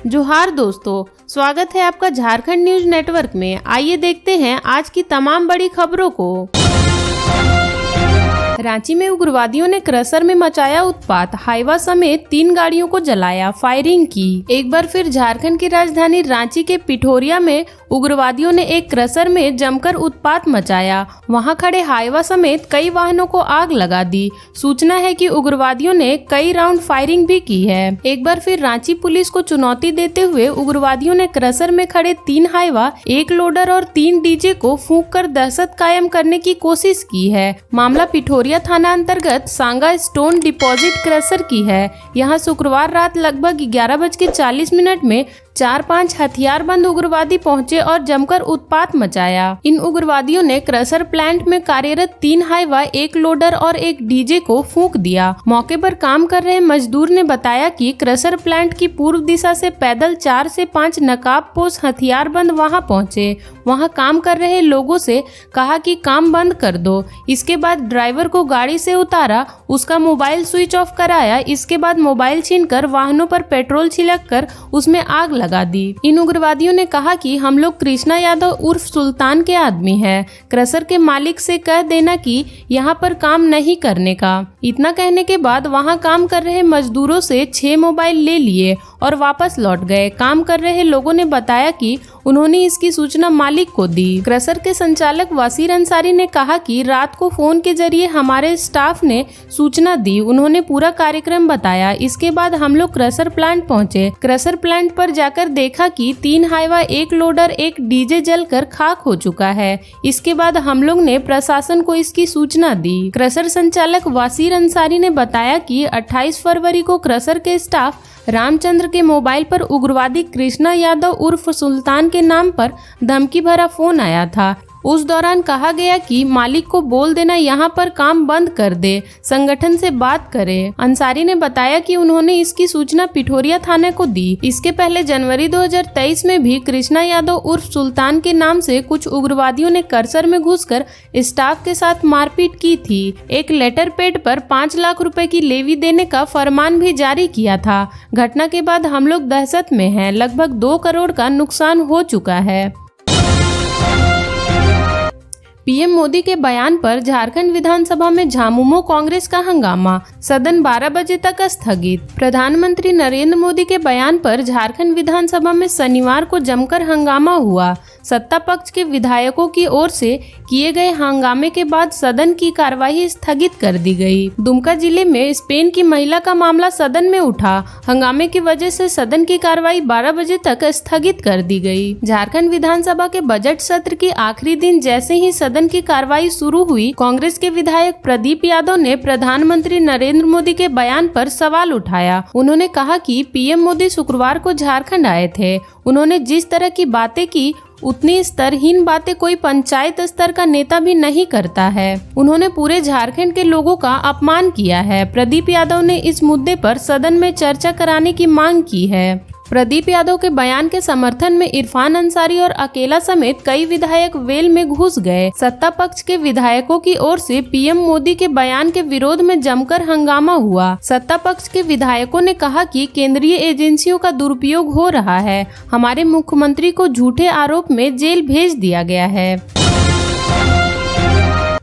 जोहार दोस्तों, स्वागत है आपका झारखंड न्यूज नेटवर्क में। आइए देखते हैं आज की तमाम बड़ी खबरों को। रांची में उग्रवादियों ने क्रशर में मचाया उत्पात, हाईवा समेत 3 गाड़ियों को जलाया, फायरिंग की। एक बार फिर झारखंड की राजधानी रांची के पिठोरिया में उग्रवादियों ने एक क्रशर में जमकर उत्पात मचाया। वहां खड़े हाईवा समेत कई वाहनों को आग लगा दी। सूचना है कि उग्रवादियों ने कई राउंड फायरिंग भी की है। एक बार फिर रांची पुलिस को चुनौती देते हुए उग्रवादियों ने क्रशर में खड़े 3 हाईवा, 1 लोडर और 3 डीजे को फूंक कर दहशत कायम करने की कोशिश की है। मामला पिठोरिया थाना अंतर्गत सांगा स्टोन डिपॉजिट क्रशर की है। यहां शुक्रवार रात लगभग 11:40 में 4-5 हथियारबंद उग्रवादी पहुंचे और जमकर उत्पात मचाया। इन उग्रवादियों ने क्रशर प्लांट में कार्यरत 3 हाईवा, 1 लोडर और 1 डीजे को फूंक दिया। मौके पर काम कर रहे मजदूर ने बताया कि क्रशर प्लांट की पूर्व दिशा से पैदल 4 से 5 नकाबपोश हथियारबंद वहां पहुंचे। वहां काम कर रहे लोगों से कहा कि काम बंद कर दो। इसके बाद ड्राइवर को गाड़ी से उतारा, उसका मोबाइल स्विच ऑफ कराया। इसके बाद मोबाइल छीनकर वाहनों पर पेट्रोल छिड़ककर उसमें आग लगा दी। इन उग्रवादियों ने कहा कि हम लोग कृष्णा यादव उर्फ सुल्तान के आदमी हैं। क्रशर के मालिक से कह देना कि यहाँ पर काम नहीं करने का। इतना कहने के बाद वहाँ काम कर रहे मजदूरों से 6 मोबाइल ले लिए और वापस लौट गए। काम कर रहे लोगों ने बताया कि उन्होंने इसकी सूचना मालिक को दी। क्रशर के संचालक वसीर अंसारी ने कहा कि रात को फोन के जरिए हमारे स्टाफ ने सूचना दी। उन्होंने पूरा कार्यक्रम बताया। इसके बाद हम लोग क्रशर प्लांट पहुंचे। क्रशर प्लांट पर जाकर देखा कि 3 हाईवा, 1 लोडर, 1 डीजे जलकर खाक हो चुका है। इसके बाद हम लोग ने प्रशासन को इसकी सूचना दी। क्रशर संचालक वसीर अंसारी ने बताया कि 28 फरवरी को क्रशर के स्टाफ रामचंद्र के मोबाइल पर उग्रवादी कृष्णा यादव उर्फ सुल्तान के नाम पर धमकी भरा फोन आया था। उस दौरान कहा गया कि मालिक को बोल देना यहाँ पर काम बंद कर दे, संगठन से बात करे। अंसारी ने बताया कि उन्होंने इसकी सूचना पिठोरिया थाने को दी। इसके पहले जनवरी 2023 में भी कृष्णा यादव उर्फ सुल्तान के नाम से कुछ उग्रवादियों ने क्रशर में घुसकर स्टाफ के साथ मारपीट की थी। एक लेटर पैड पर 5 लाख रुपए की लेवी देने का फरमान भी जारी किया था। घटना के बाद हम लोग दहशत में हैं। लगभग 2 करोड़ का नुकसान हो चुका है। पीएम मोदी के बयान पर झारखंड विधानसभा में झामुमो कांग्रेस का हंगामा, सदन 12 बजे तक स्थगित। प्रधानमंत्री नरेंद्र मोदी के बयान पर झारखंड विधानसभा में शनिवार को जमकर हंगामा हुआ। सत्ता पक्ष के विधायकों की ओर से किए गए हंगामे के बाद सदन की कार्यवाही स्थगित कर दी गई। दुमका जिले में स्पेन की महिला का मामला सदन में उठा। हंगामे की वजह से सदन की कार्यवाही 12 बजे तक स्थगित कर दी गई। झारखंड विधानसभा के बजट सत्र के आखिरी दिन जैसे ही सदन की कार्यवाही शुरू हुई, कांग्रेस के विधायक प्रदीप यादव ने प्रधानमंत्री नरेंद्र मोदी के बयान पर सवाल उठाया। उन्होंने कहा कि पीएम मोदी शुक्रवार को झारखंड आए थे। उन्होंने जिस तरह की बातें की, उतनी स्तरहीन बातें कोई पंचायत स्तर का नेता भी नहीं करता है। उन्होंने पूरे झारखंड के लोगों का अपमान किया है। प्रदीप यादव ने इस मुद्दे पर सदन में चर्चा कराने की मांग की है। प्रदीप यादव के बयान के समर्थन में इरफान अंसारी और अकेला समेत कई विधायक वेल में घुस गए। सत्ता पक्ष के विधायकों की ओर से पीएम मोदी के बयान के विरोध में जमकर हंगामा हुआ। सत्ता पक्ष के विधायकों ने कहा कि केंद्रीय एजेंसियों का दुरुपयोग हो रहा है। हमारे मुख्यमंत्री को झूठे आरोप में जेल भेज दिया गया है।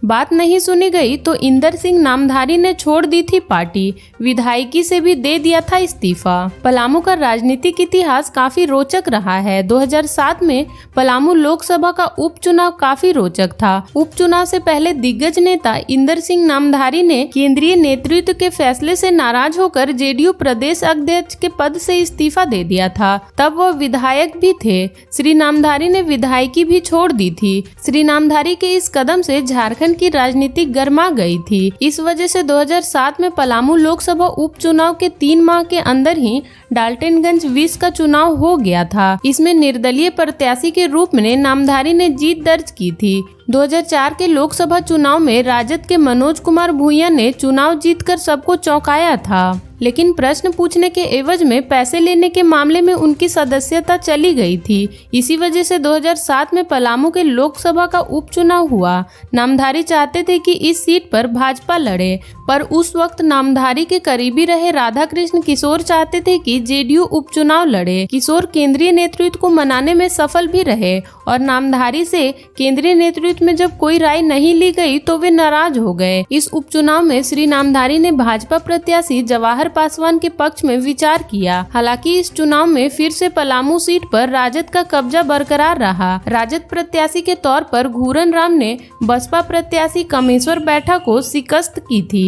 बात नहीं सुनी गई तो इंदर सिंह नामधारी ने छोड़ दी थी पार्टी, विधायकी से भी दे दिया था इस्तीफा। पलामू का राजनीतिक इतिहास काफी रोचक रहा है। 2007 में पलामू लोकसभा का उपचुनाव काफी रोचक था। उपचुनाव से पहले दिग्गज नेता इंदर सिंह नामधारी ने केंद्रीय नेतृत्व के फैसले से नाराज होकर जेडीयू प्रदेश अध्यक्ष के पद से इस्तीफा दे दिया था। तब वह विधायक भी थे। श्री नामधारी ने विधायकी भी छोड़ दी थी। श्री नामधारी के इस कदम से झारखंड की राजनीति गर्मा गई थी। इस वजह से 2007 में पलामू लोकसभा उपचुनाव के 3 माह के अंदर ही डाल्टनगंज 20 का चुनाव हो गया था। इसमें निर्दलीय प्रत्याशी के रूप में नामधारी ने जीत दर्ज की थी। 2004 के लोकसभा चुनाव में राजद के मनोज कुमार भूइया ने चुनाव जीतकर सबको चौंकाया था, लेकिन प्रश्न पूछने के एवज में पैसे लेने के मामले में उनकी सदस्यता चली गई थी। इसी वजह से 2007 में पलामू के लोकसभा का उपचुनाव हुआ। नामधारी चाहते थे कि इस सीट पर भाजपा लड़े। पर उस वक्त नामधारी के करीबी रहे राधाकृष्ण किशोर चाहते थे कि जेडीयू उपचुनाव लड़े। किशोर केंद्रीय नेतृत्व को मनाने में सफल भी रहे और नामधारी से केंद्रीय नेतृत्व में जब कोई राय नहीं ली गई तो वे नाराज हो गए। इस उपचुनाव में श्री नामधारी ने भाजपा प्रत्याशी जवाहर पासवान के पक्ष में विचार किया। हालांकि इस चुनाव में फिर से पलामू सीट पर राजद का कब्जा बरकरार रहा। राजद प्रत्याशी के तौर पर घूरन राम ने बसपा प्रत्याशी कमेश्वर बैठा को शिकस्त की थी।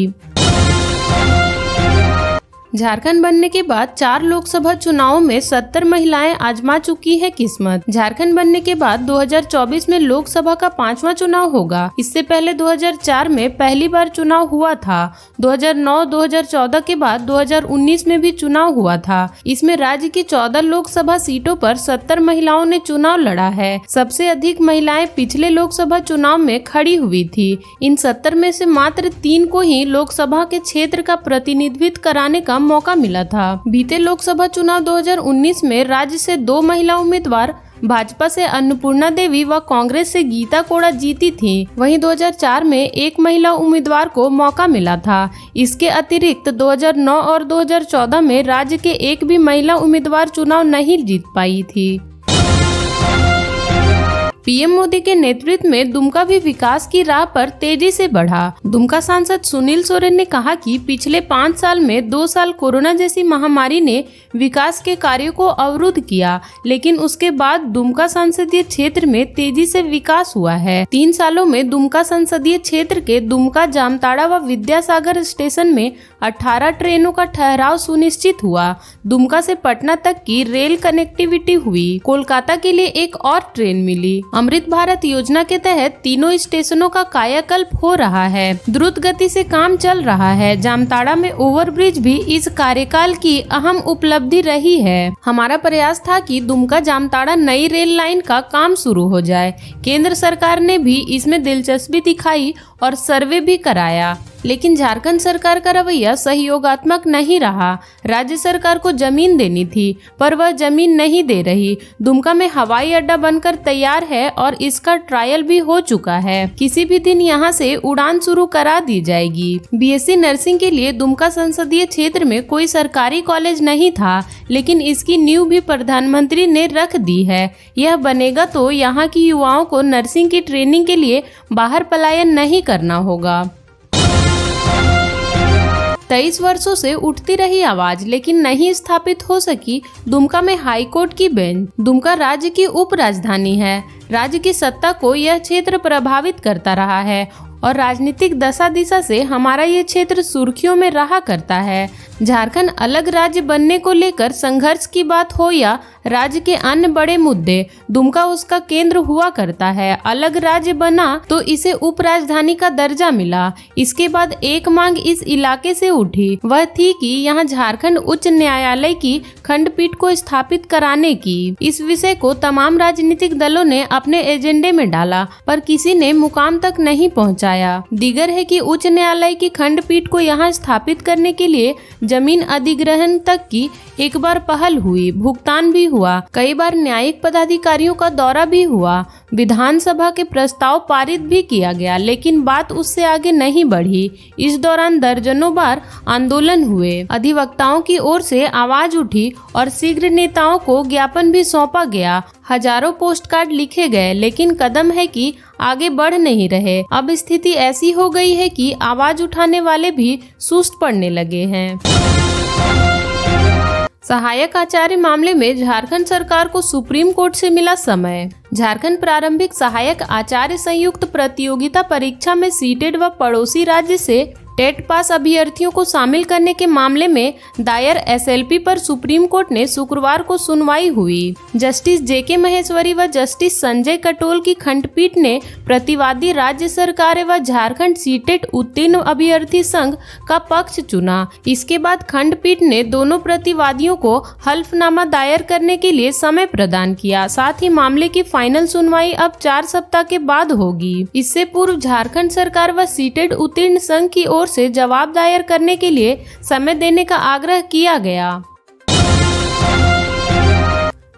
झारखंड बनने के बाद 4 लोकसभा चुनावों में 70 महिलाएं आजमा चुकी है किस्मत। झारखंड बनने के बाद 2024 में लोकसभा का 5वां चुनाव होगा। इससे पहले 2004 में पहली बार चुनाव हुआ था। 2009-2014 के बाद 2019 में भी चुनाव हुआ था। इसमें राज्य की 14 लोकसभा सीटों पर 70 महिलाओं ने चुनाव लड़ा है। सबसे अधिक महिलाएं पिछले लोकसभा चुनाव में खड़ी हुई थी। इन 70 में से मात्र 3 को ही लोकसभा के क्षेत्र का प्रतिनिधित्व कराने का मौका मिला था। बीते लोकसभा चुनाव 2019 में राज्य से 2 महिला उम्मीदवार भाजपा से अन्नपूर्णा देवी व कांग्रेस से गीता कोड़ा जीती थी। वहीं 2004 में एक महिला उम्मीदवार को मौका मिला था। इसके अतिरिक्त 2009 और 2014 में राज्य के एक भी महिला उम्मीदवार चुनाव नहीं जीत पाई थी। पीएम मोदी के नेतृत्व में दुमका भी विकास की राह पर तेजी से बढ़ा। दुमका सांसद सुनील सोरेन ने कहा कि पिछले 5 साल में 2 साल कोरोना जैसी महामारी ने विकास के कार्यों को अवरुद्ध किया, लेकिन उसके बाद दुमका संसदीय क्षेत्र में तेजी से विकास हुआ है। 3 सालों में दुमका संसदीय क्षेत्र के दुमका, जामताड़ा व विद्यासागर स्टेशन में 18 ट्रेनों का ठहराव सुनिश्चित हुआ। दुमका से पटना तक की रेल कनेक्टिविटी हुई। कोलकाता के लिए एक और ट्रेन मिली। अमृत भारत योजना के तहत तीनों स्टेशनों का कायाकल्प हो रहा है। द्रुत गति से काम चल रहा है। जामताड़ा में ओवरब्रिज भी इस कार्यकाल की अहम उपलब्धि रही है। हमारा प्रयास था कि दुमका जामताड़ा नई रेल लाइन का काम शुरू हो जाए। केंद्र सरकार ने भी इसमें दिलचस्पी दिखाई और सर्वे भी कराया, लेकिन झारखंड सरकार का रवैया सहयोगात्मक नहीं रहा। राज्य सरकार को जमीन देनी थी, पर वह जमीन नहीं दे रही। दुमका में हवाई अड्डा बनकर तैयार है और इसका ट्रायल भी हो चुका है। किसी भी दिन यहां से उड़ान शुरू करा दी जाएगी। बीएससी नर्सिंग के लिए दुमका संसदीय क्षेत्र में कोई सरकारी कॉलेज नहीं था, लेकिन इसकी नींव भी प्रधानमंत्री ने रख दी है। यह बनेगा तो यहाँ की युवाओं को नर्सिंग की ट्रेनिंग के लिए बाहर पलायन नहीं करना होगा। 23 वर्षों से उठती रही आवाज, लेकिन नहीं स्थापित हो सकी दुमका में हाईकोर्ट की बेंच। दुमका राज्य की उप राजधानी है। राज्य की सत्ता को यह क्षेत्र प्रभावित करता रहा है और राजनीतिक दशा दिशा से हमारा ये क्षेत्र सुर्खियों में रहा करता है। झारखंड अलग राज्य बनने को लेकर संघर्ष की बात हो या राज्य के अन्य बड़े मुद्दे, दुमका उसका केंद्र हुआ करता है। अलग राज्य बना तो इसे उप राजधानी का दर्जा मिला। इसके बाद एक मांग इस इलाके से उठी, वह थी कि यहाँ झारखंड उच्च न्यायालय की खंडपीठ को स्थापित कराने की। इस विषय को तमाम राजनीतिक दलों ने अपने एजेंडे में डाला, पर किसी ने मुकाम तक नहीं पहुँचाया। दीगर है कि उच्च न्यायालय की खंडपीठ को यहाँ स्थापित करने के लिए जमीन अधिग्रहण तक की एक बार पहल हुई, भुगतान भी हुआ। कई बार न्यायिक पदाधिकारियों का दौरा भी हुआ। विधानसभा के प्रस्ताव पारित भी किया गया, लेकिन बात उससे आगे नहीं बढ़ी। इस दौरान दर्जनों बार आंदोलन हुए। अधिवक्ताओं की ओर से आवाज उठी और शीघ्र नेताओं को ज्ञापन भी सौंपा गया। हजारों पोस्ट कार्ड लिखे गए, लेकिन कदम है कि आगे बढ़ नहीं रहे। अब स्थिति ऐसी हो गई है कि आवाज उठाने वाले भी सुस्त पड़ने लगे हैं। सहायक आचार्य मामले में झारखंड सरकार को सुप्रीम कोर्ट से मिला समय। झारखंड प्रारंभिक सहायक आचार्य संयुक्त प्रतियोगिता परीक्षा में सीटेड व पड़ोसी राज्य से टेट पास अभ्यर्थियों को शामिल करने के मामले में दायर एसएलपी पर सुप्रीम कोर्ट ने शुक्रवार को सुनवाई हुई। जस्टिस जेके महेश्वरी व जस्टिस संजय कटोल की खंडपीठ ने प्रतिवादी राज्य सरकार व झारखंड सीटेट उत्तीर्ण अभ्यर्थी संघ का पक्ष चुना। इसके बाद खंडपीठ ने दोनों प्रतिवादियों को हल्फनामा दायर करने के लिए समय प्रदान किया। साथ ही मामले की फाइनल सुनवाई अब 4 सप्ताह के बाद होगी। इससे पूर्व झारखंड सरकार व सीटेट उत्तीर्ण संघ की ओर से जवाब दायर करने के लिए समय देने का आग्रह किया गया।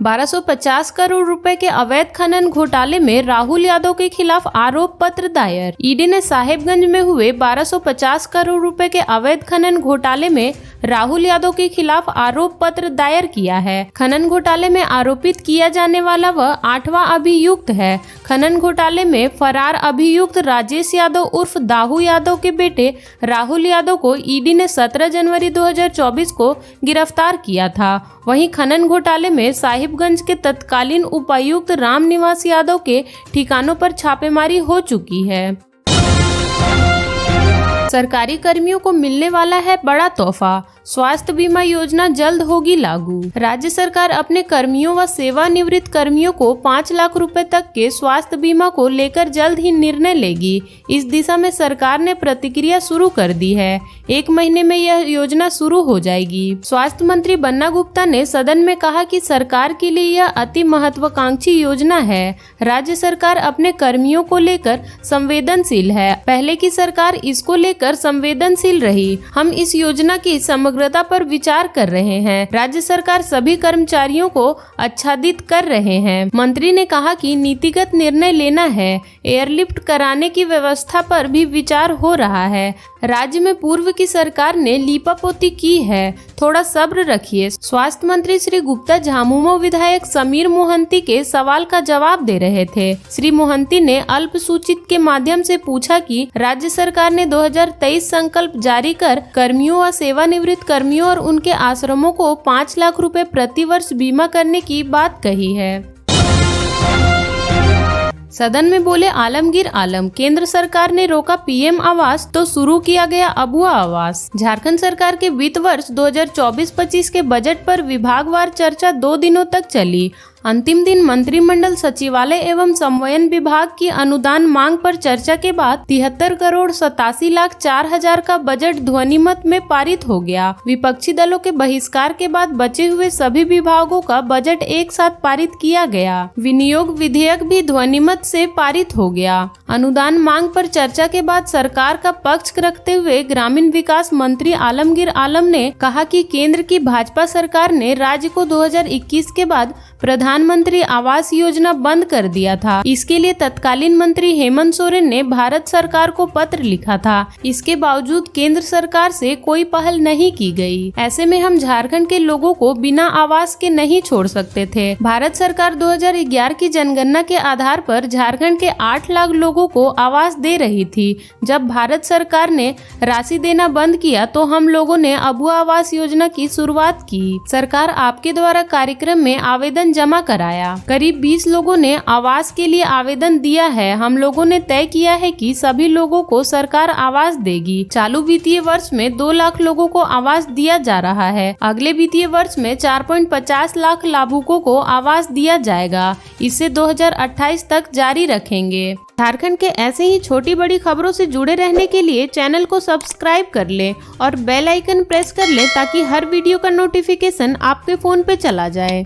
1250 करोड़ रुपए के अवैध खनन घोटाले में राहुल यादव के खिलाफ आरोप पत्र दायर। ईडी ने साहेबगंज में हुए 1250 करोड़ रुपए के अवैध खनन घोटाले में राहुल यादव के खिलाफ आरोप पत्र दायर किया है। खनन घोटाले में आरोपित किया जाने वाला वह 8वां अभियुक्त है। खनन घोटाले में फरार अभियुक्त राजेश यादव उर्फ दाहू यादव के बेटे राहुल यादव को ईडी ने 17 जनवरी 2024 को गिरफ्तार किया था। वहीं खनन घोटाले में साहिबगंज के तत्कालीन उपायुक्त रामनिवास यादव के ठिकानों पर छापेमारी हो चुकी है। सरकारी कर्मियों को मिलने वाला है बड़ा तोहफा, स्वास्थ्य बीमा योजना जल्द होगी लागू। राज्य सरकार अपने कर्मियों व सेवानिवृत्त कर्मियों को 5 लाख रुपए तक के स्वास्थ्य बीमा को लेकर जल्द ही निर्णय लेगी। इस दिशा में सरकार ने प्रतिक्रिया शुरू कर दी है। 1 महीने में यह योजना शुरू हो जाएगी। स्वास्थ्य मंत्री बन्ना गुप्ता ने सदन में कहा कि सरकार के लिए यह अति महत्वाकांक्षी योजना है। राज्य सरकार अपने कर्मियों को लेकर संवेदनशील है। पहले की सरकार इसको लेकर संवेदनशील रही। हम इस योजना की समग्रता पर विचार कर रहे हैं। राज्य सरकार सभी कर्मचारियों को आच्छादित कर रहे हैं। मंत्री ने कहा कि नीतिगत निर्णय लेना है। एयरलिफ्ट कराने की व्यवस्था पर भी विचार हो रहा है। राज्य में पूर्व की सरकार ने लीपापोती की है, थोड़ा सब्र रखिए। स्वास्थ्य मंत्री श्री गुप्ता झामुमो विधायक समीर मोहंती के सवाल का जवाब दे रहे थे। श्री मोहंती ने अल्पसूचित के माध्यम से पूछा कि राज्य सरकार ने 2023 संकल्प जारी कर कर्मियों व सेवानिवृत्त कर्मियों और उनके आश्रमों को 5 लाख रुपए प्रति वर्ष बीमा करने की बात कही है। सदन में बोले आलमगीर आलम, केंद्र सरकार ने रोका पीएम आवास तो शुरू किया गया अबुआ आवास। झारखंड सरकार के वित्त वर्ष 2024-25 के बजट पर विभागवार चर्चा 2 दिनों तक चली। अंतिम दिन मंत्रिमंडल सचिवालय एवं समन्वयन विभाग की अनुदान मांग पर चर्चा के बाद 73 करोड़ 87 लाख 4 हजार का बजट ध्वनिमत में पारित हो गया। विपक्षी दलों के बहिष्कार के बाद बचे हुए सभी विभागों का बजट एक साथ पारित किया गया। विनियोग विधेयक भी ध्वनिमत से पारित हो गया। अनुदान मांग पर चर्चा के बाद सरकार का पक्ष रखते हुए ग्रामीण विकास मंत्री आलमगीर आलम ने कहा कि केंद्र की भाजपा सरकार ने राज्य को 2021 के बाद प्रधानमंत्री आवास योजना बंद कर दिया था। इसके लिए तत्कालीन मंत्री हेमंत सोरेन ने भारत सरकार को पत्र लिखा था। इसके बावजूद केंद्र सरकार से कोई पहल नहीं की गई। ऐसे में हम झारखंड के लोगों को बिना आवास के नहीं छोड़ सकते थे। भारत सरकार 2011 की जनगणना के आधार पर झारखंड के 8 लाख लोगों को आवास दे रही थी। जब भारत सरकार ने राशि देना बंद किया तो हम लोगों ने अबुआ आवास योजना की शुरुआत की। सरकार आपके द्वारा कार्यक्रम में आवेदन जमा कराया। करीब 20 लोगों ने आवास के लिए आवेदन दिया है। हम लोगों ने तय किया है कि सभी लोगों को सरकार आवास देगी। चालू वित्तीय वर्ष में 2 लाख लोगों को आवास दिया जा रहा है। अगले वित्तीय वर्ष में 4.50 लाख लाभुकों को आवास दिया जाएगा। इसे 2028 तक जारी रखेंगे। झारखंड के ऐसे ही छोटी बड़ी खबरों से जुड़े रहने के लिए चैनल को सब्सक्राइब कर लें और बेल आइकन प्रेस कर लें ताकि हर वीडियो का नोटिफिकेशन आपके फोन पे चला जाए।